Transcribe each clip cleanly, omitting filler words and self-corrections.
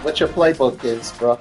What your playbook is, bro?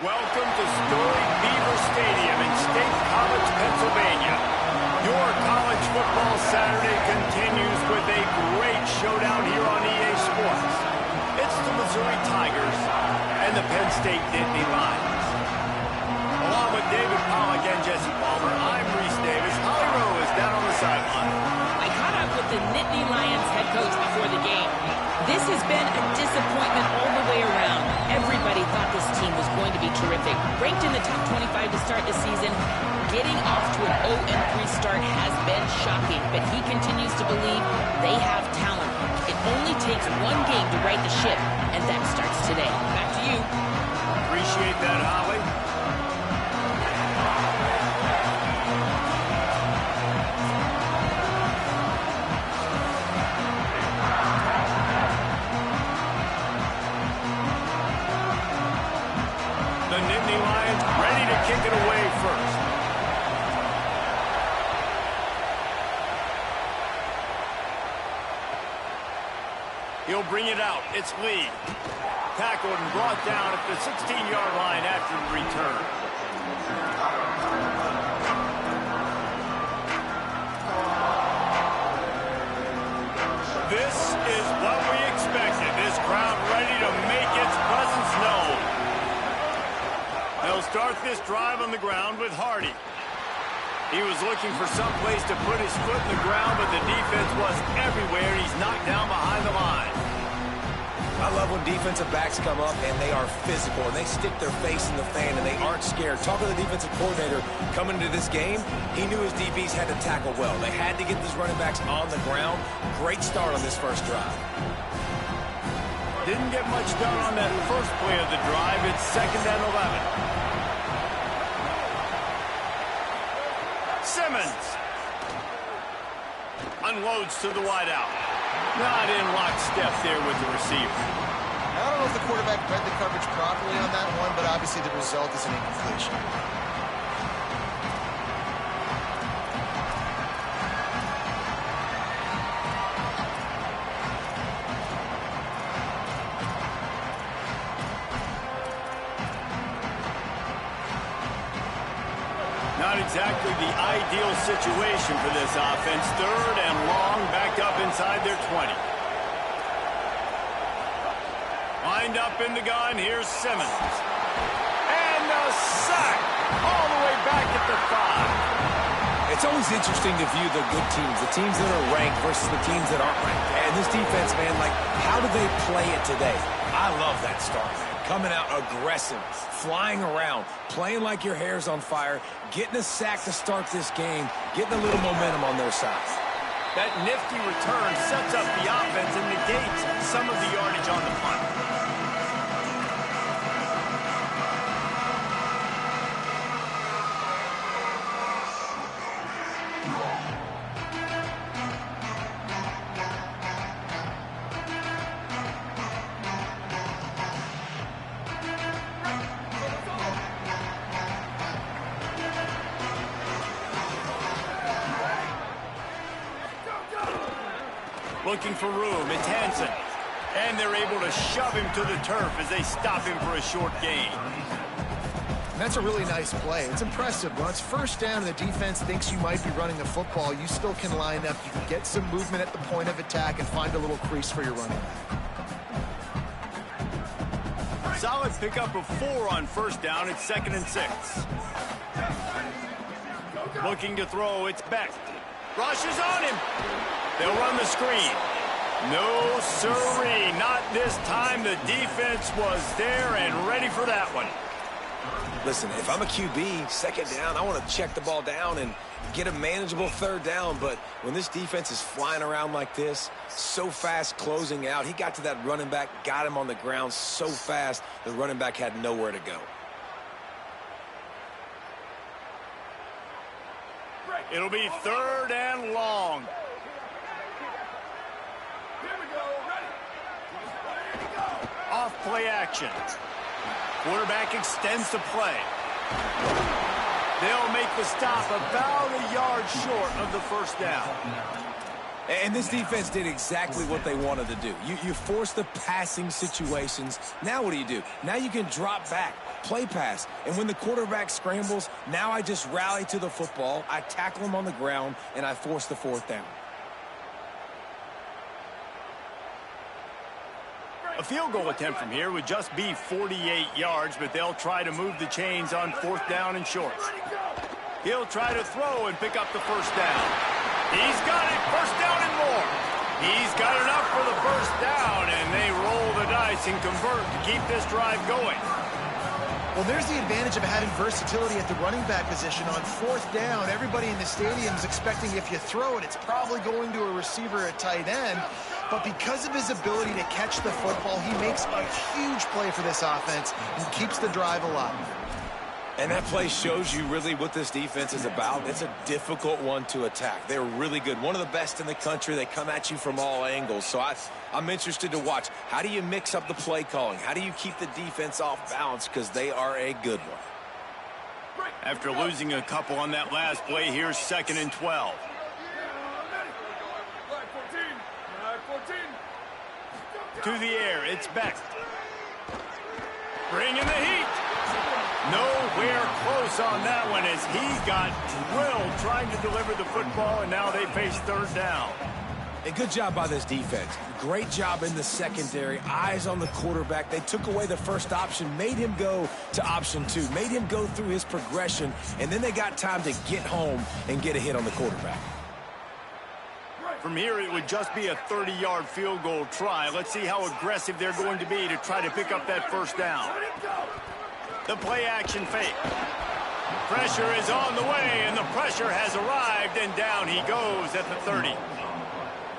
Welcome to Storied Beaver Stadium in State College, Pennsylvania. Your college football Saturday continues with a great showdown here on EA Sports. It's the Missouri Tigers and the Penn State Nittany Lions. Along with David Pollack and Jesse Palmer, I'm Reese Davis. Holly Rowe is down on the sideline. I caught up with the Nittany Lions head coach before the game. This has been a disappointment all the way around. Everybody thought this team was going to be terrific. Ranked in the top 25 to start the season, getting off to an 0-3 start has been shocking, but he continues to believe they have talent. It only takes one game to right the ship, and that starts today. Back to you. Appreciate that, Holly. The Nittany Lions ready to kick it away first. He'll bring it out. It's Lee. Tackled and brought down at the 16-yard line after the return. This is what we expected. This crowd ready to make its presence known. They'll start this drive on the ground with Hardy. He was looking for some place to put his foot in the ground, but the defense was everywhere, and he's knocked down behind the line. I love when defensive backs come up and they are physical and they stick their face in the fan and they aren't scared. Talking to the defensive coordinator coming into this game, he knew his DBs had to tackle well. They had to get these running backs on the ground. Great start on this first drive. Didn't get much done on that first play of the drive. It's 2nd and 11. Simmons unloads to the wideout. Not in lockstep there with the receiver. I don't know if the quarterback read the coverage properly on that one, but obviously the result is an incompletion. Not exactly the ideal situation for this offense. 3rd and long, backed up inside their 20. Lined up in the gun, here's Simmons. And the sack all the way back at the 5. It's always interesting to view the good teams, the teams that are ranked versus the teams that aren't ranked. And this defense, man, like, how do they play it today? I love that start, man. Coming out aggressive, flying around, playing like your hair's on fire, getting a sack to start this game, getting a little momentum on their side. That nifty return sets up the offense and negates some of the yardage on the punt. Looking for room, it's Hansen. And they're able to shove him to the turf as they stop him for a short gain. That's a really nice play. It's impressive. When it's 1st down and the defense thinks you might be running the football, you still can line up. You can get some movement at the point of attack and find a little crease for your running back. Solid pickup of 4 on 1st down. It's 2nd and 6. Looking to throw, it's Beck. Rush is on him. They'll run the screen. No, sirree, not this time. The defense was there and ready for that one. Listen, if I'm a QB, 2nd down, I want to check the ball down and get a manageable 3rd down. But when this defense is flying around like this, so fast closing out, he got to that running back, got him on the ground so fast, the running back had nowhere to go. It'll be 3rd and long. Off play action. Quarterback extends the play. They'll make the stop about a yard short of the 1st down. And this defense did exactly what they wanted to do. You force the passing situations. Now what do? Now you can drop back, play pass. And when the quarterback scrambles, now I just rally to the football, I tackle him on the ground, and I force the fourth down. A field goal attempt from here would just be 48 yards, but they'll try to move the chains on fourth down and short. He'll try to throw and pick up the first down. He's got it, first down and more. He's got enough for the first down, and they roll the dice and convert to keep this drive going. Well, there's the advantage of having versatility at the running back position. On fourth down, everybody in the stadium is expecting if you throw it, it's probably going to a receiver at tight end. But because of his ability to catch the football, he makes a huge play for this offense and keeps the drive alive. And that play shows you really what this defense is about. It's a difficult one to attack. They're really good. One of the best in the country. They come at you from all angles. So I'm interested to watch. How do you mix up the play calling? How do you keep the defense off balance? Because they are a good one. After losing a couple on that last play, here's 2nd and 12. To the air, it's Beck. Bringing the heat. Nowhere close on that one as he got drilled trying to deliver the football, and now they face third down. A good job by this defense. Great job in the secondary. Eyes on the quarterback. They took away the first option, made him go to option 2, made him go through his progression, and then they got time to get home and get a hit on the quarterback. From here, it would just be a 30-yard field goal try. Let's see how aggressive they're going to be to try to pick up that first down. The play-action fake. Pressure is on the way, and the pressure has arrived, and down he goes at the 30.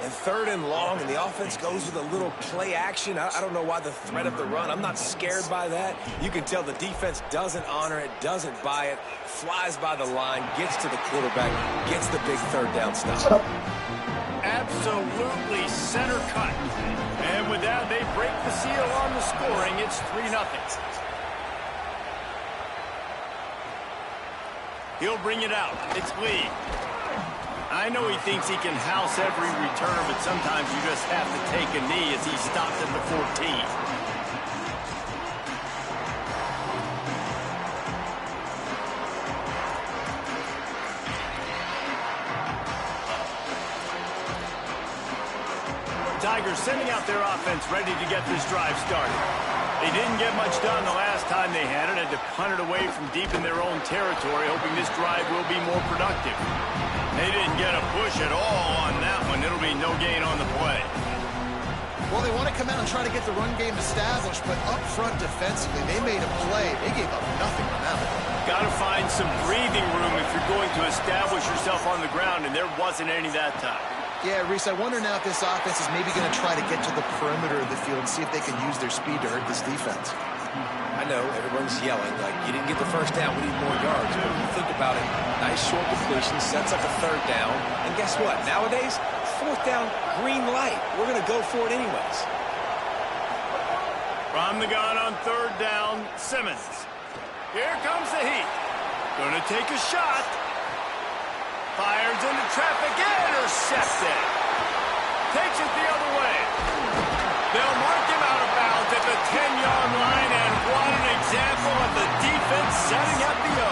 And 3rd and long, and the offense goes with a little play action. I don't know why the threat of the run. I'm not scared by that. You can tell the defense doesn't honor it, doesn't buy it, flies by the line, gets to the quarterback, gets the big 3rd down stop. Absolutely center cut. And with that, they break the seal on the scoring. It's 3-0. He'll bring it out. It's Lee. I know he thinks he can house every returner, but sometimes you just have to take a knee as he stops at the 14. Tigers sending out their offense ready to get this drive started. They didn't get much done the last time they had it. Had to punt it away from deep in their own territory, hoping this drive will be more productive. They didn't get a push at all on that one. It'll be no gain on the play. Well, they want to come out and try to get the run game established, but up front defensively, they made a play. They gave up nothing on that one. Got to find some breathing room if you're going to establish yourself on the ground, and there wasn't any that time. Yeah, Reese, I wonder now if this offense is maybe going to try to get to the perimeter of the field and see if they can use their speed to hurt this defense. I know everyone's yelling, like, you didn't get the first down, we need more yards. But if you think about it, nice short completion, sets up a 3rd down. And guess what? Nowadays, 4th down, green light. We're going to go for it anyways. From the gun on 3rd down, Simmons. Here comes the heat. Going to take a shot. Fires into traffic, intercepted. Takes it the other way. They'll mark him out of bounds at the 10-yard line, and what an example of the defense setting up the O.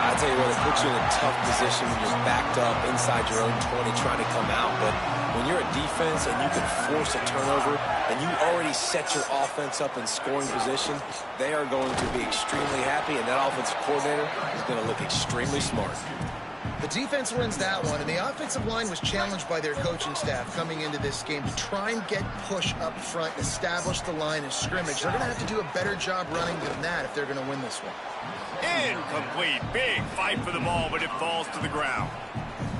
I tell you what, it puts you in a tough position when you're backed up inside your own 20 trying to come out. But when you're a defense and you can force a turnover and you already set your offense up in scoring position, they are going to be extremely happy, and that offensive coordinator is going to look extremely smart. The defense wins that one, and the offensive line was challenged by their coaching staff coming into this game to try and get push up front, establish the line of scrimmage. They're going to have to do a better job running than that if they're going to win this one. Incomplete. Big fight for the ball, but it falls to the ground.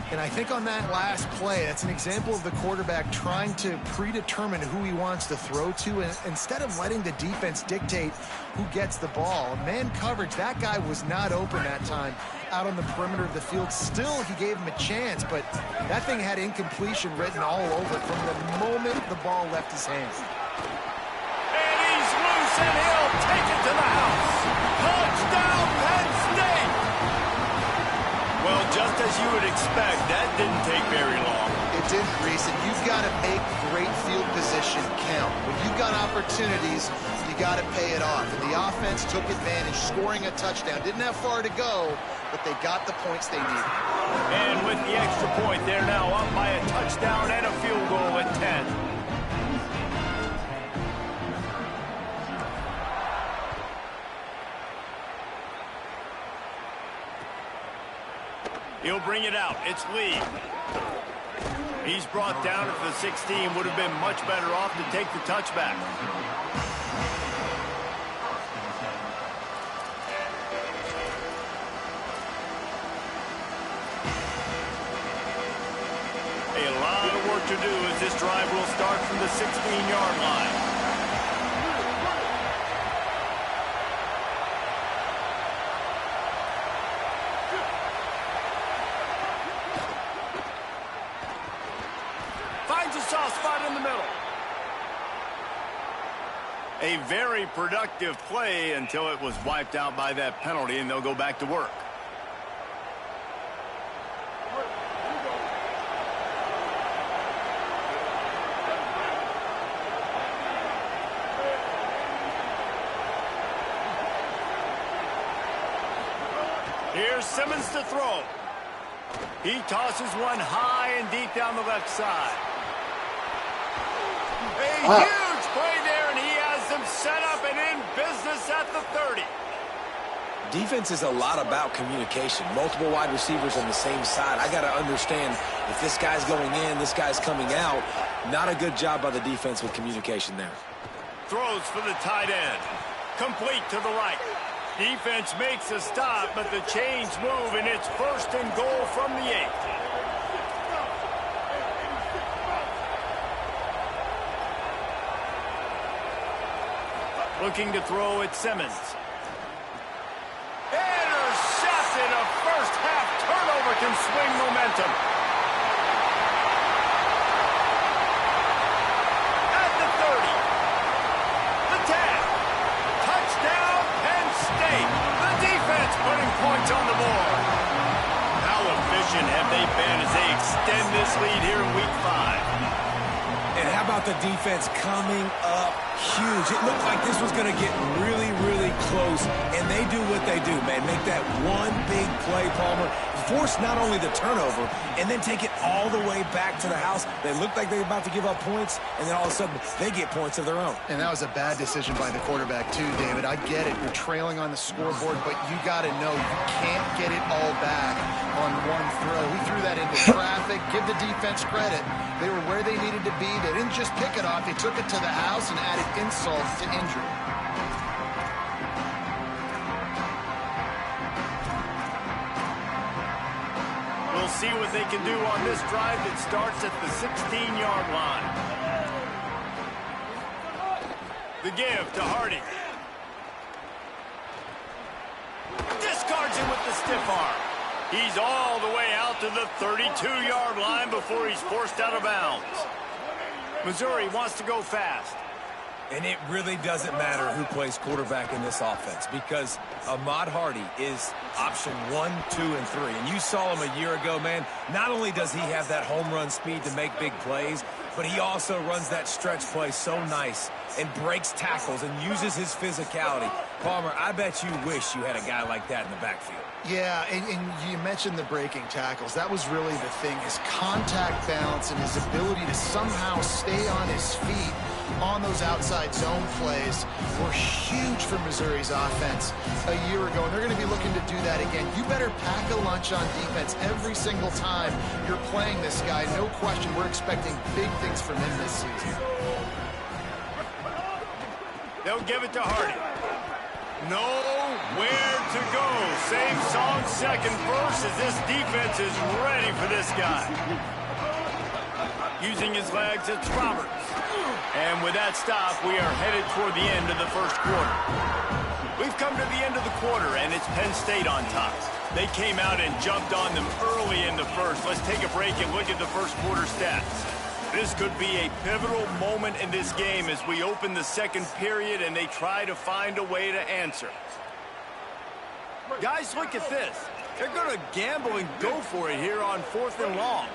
And I think on that last play, that's an example of the quarterback trying to predetermine who he wants to throw to, and instead of letting the defense dictate who gets the ball. Man coverage, that guy was not open that time out on the perimeter of the field. Still, he gave him a chance, but that thing had incompletion written all over it from the moment the ball left his hands. And he's loose, and he'll take it to the house. Touchdown, Penn State! Well, just as you would expect, that didn't take very long. It locked in, Reese, and you've got to make great field position count. When you've got opportunities, you got to pay it off. And the offense took advantage, scoring a touchdown. Didn't have far to go, but they got the points they needed. And with the extra point, they're now up by a touchdown and a field goal at 10. He'll bring it out. It's Lee. He's brought down at the 16. Would have been much better off to take the touchback. A lot of work to do as this drive will start from the 16-yard line. Spot in the middle. A very productive play until it was wiped out by that penalty, and they'll go back to work. Here's Simmons to throw. He tosses one high and deep down the left side. A huge play there, and he has them set up and in business at the 30. Defense is a lot about communication. Multiple wide receivers on the same side. I got to understand if this guy's going in, this guy's coming out. Not a good job by the defense with communication there. Throws for the tight end. Complete to the right. Defense makes a stop, but the chains move, and it's 1st and goal from the 8. Looking to throw at Simmons. Intercepted. A first-half turnover can swing momentum. At the 30. The 10. Touchdown, Penn State. The defense putting points on the board. How efficient have they been as they extend this lead here in Week 5? And how about the defense coming up huge? It looked like this was going to get really, really close, and they do what they do, man. Make that one big play, Palmer. Force not only the turnover, and then take it all the way back to the house. They looked like they were about to give up points, and then all of a sudden, they get points of their own. And that was a bad decision by the quarterback, too, David. I get it. You're trailing on the scoreboard, but you got to know you can't get it all back on one throw. He threw that into traffic. Give the defense credit. They were where they needed to be. They didn't just pick it off. They took it to the house and added insult to injury. We'll see what they can do on this drive that starts at the 16-yard line. The give to Hardy. Discards him with the stiff arm. He's all the way out to the 32-yard line before he's forced out of bounds. Missouri wants to go fast. And it really doesn't matter who plays quarterback in this offense because Ahmad Hardy is option 1, 2, and 3. And you saw him a year ago, man. Not only does he have that home run speed to make big plays, but he also runs that stretch play so nice and breaks tackles and uses his physicality. Palmer, I bet you wish you had a guy like that in the backfield. Yeah, and you mentioned the breaking tackles. That was really the thing. His contact balance and his ability to somehow stay on his feet on those outside zone plays were huge for Missouri's offense a year ago, and they're going to be looking to do that again. You better pack a lunch on defense every single time you're playing this guy. No question, we're expecting big things from him this season. They'll give it to Hardy. Nowhere to go. Same song, second verse, as this defense is ready for this guy. Using his legs, it's Roberts. And with that stop, we are headed toward the end of the first quarter. We've come to the end of the quarter, and it's Penn State on top. They came out and jumped on them early in the first. Let's take a break and look at the first quarter stats. This could be a pivotal moment in this game as we open the second period and they try to find a way to answer. Guys, look at this. They're going to gamble and go for it here on 4th and long.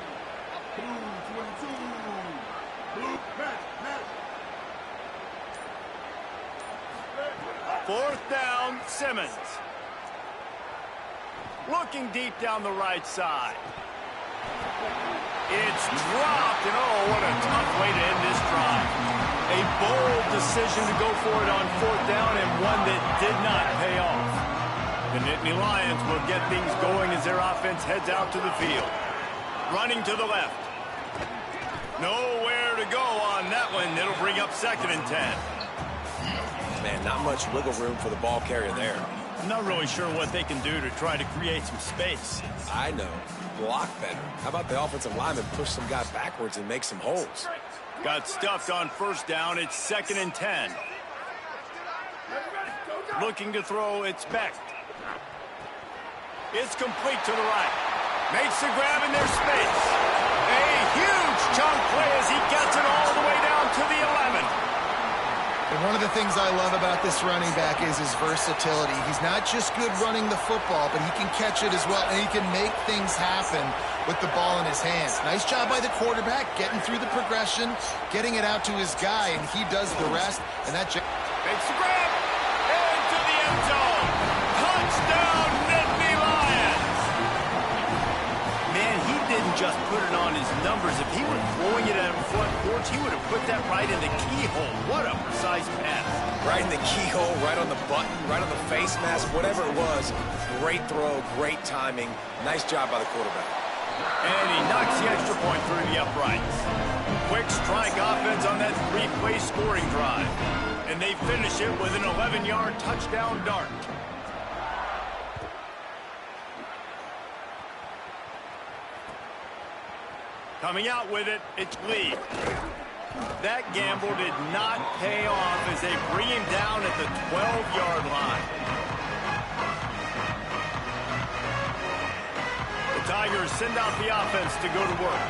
Fourth down, Simmons. Looking deep down the right side. It's dropped, and oh, what a tough way to end this drive. A bold decision to go for it on fourth down, and one that did not pay off. The Nittany Lions will get things going as their offense heads out to the field. Running to the left. Nowhere to go on that one. It'll bring up 2nd and 10. Man, not much wiggle room for the ball carrier there. I'm not really sure what they can do to try to create some space. I know. Block better. How about the offensive lineman push some guy backwards and make some holes? Got stuffed on first down. It's 2nd and 10. Looking to throw. It's Beck. It's complete to the right. Makes the grab in their space. A huge chunk play as he gets it all the way down to the 11. And one of the things I love about this running back is his versatility. He's not just good running the football, but he can catch it as well, and he can make things happen with the ball in his hands. Nice job by the quarterback, getting through the progression, getting it out to his guy, and he does the rest. And that makes the grab into the end zone. Touchdown, Nittany Lions. Man, he didn't just put it on his numbers. If he were throwing it at a front porch, he would have put that right in the keyhole. What a precise pass. Right in the keyhole, right on the button, right on the face mask, whatever it was. Great throw, great timing. Nice job by the quarterback. And he knocks the extra point through the uprights. Quick strike offense on that 3-play scoring drive. And they finish it with an 11-yard touchdown dart. Coming out with it, it's Lee. That gamble did not pay off as they bring him down at the 12-yard line. The Tigers send out the offense to go to work.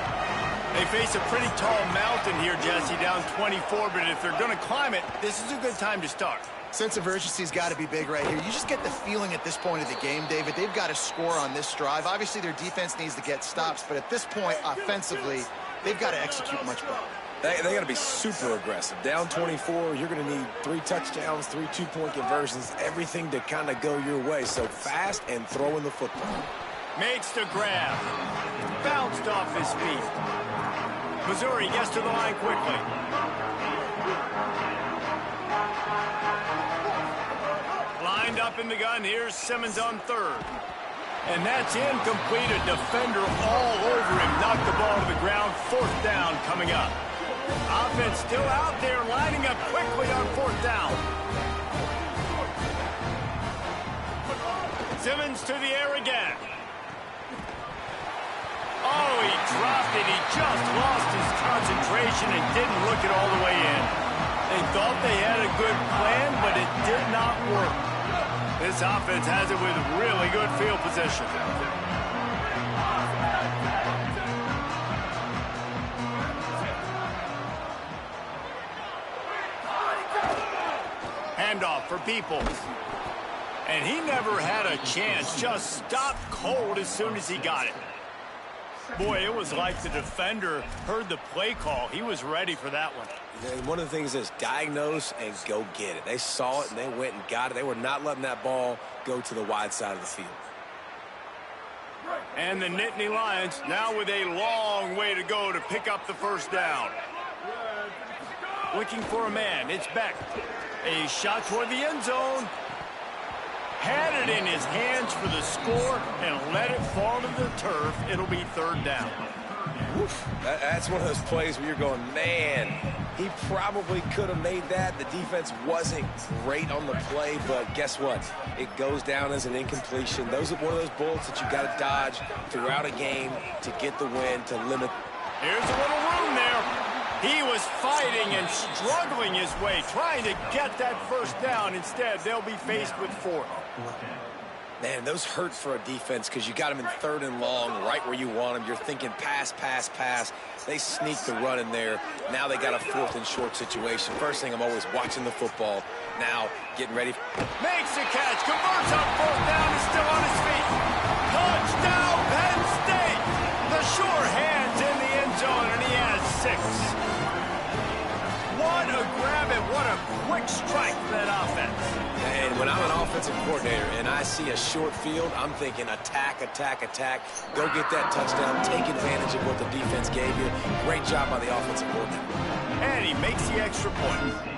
They face a pretty tall mountain here, Jesse, down 24, but if they're going to climb it, this is a good time to start. sense of urgency's got to be big right here. You just get the feeling at this point of the game, David, they've got to score on this drive. Obviously, their defense needs to get stops, but at this point, offensively, they've got to execute much better. They got to be super aggressive. Down 24, you're going to need 3 touchdowns, 3 two-point conversions, everything to kind of go your way. So fast and throwing the football. Makes the grab. Bounced off his feet. Missouri gets to the line quickly. Lined up in the gun. Here's Simmons on third. And that's incomplete. A defender all over him. Knocked the ball to the ground. Fourth down coming up. Offense still out there, lining up quickly on fourth down. Simmons to the air again. Oh, he dropped it. He just lost his concentration and didn't look it all the way in. They thought they had a good plan, but it did not work. This offense has it with really good field position. Handoff for Peoples. And he never had a chance. Just stopped cold as soon as he got it. Boy, it was like the defender heard the play call. He was ready for that one. And one of the things is diagnose and go get it. They saw it and they went and got it. They were not letting that ball go to the wide side of the field. And the Nittany Lions now with a long way to go to pick up the first down. Looking for a man. It's Beck. A shot toward the end zone. Had it in his hands for the score and let it fall to the turf. It'll be third down. Oof. That's one of those plays where you're going, man, he probably could have made that. The defense wasn't great on the play, but guess what? It goes down as an incompletion. Those are one of those bullets that you got to dodge throughout a game to get the win, to limit. Here's a little room there. He was fighting and struggling his way, trying to get that first down. Instead, they'll be faced with fourth. Man, those hurt for a defense because you got them in third and long, right where you want them. You're thinking pass, pass, pass. They sneak the run in there. Now they got a fourth and short situation. First thing, I'm always watching the football. Now, getting ready. Makes the catch, converts on fourth down, is still on his feet. Touchdown, Penn State. The sure hands in the end 6. What a grab and what a quick strike for that offense. And when I'm an offensive coordinator and I see a short field, I'm thinking attack, attack, attack. Go get that touchdown. Take advantage of what the defense gave you. Great job by the offensive coordinator. And he makes the extra point.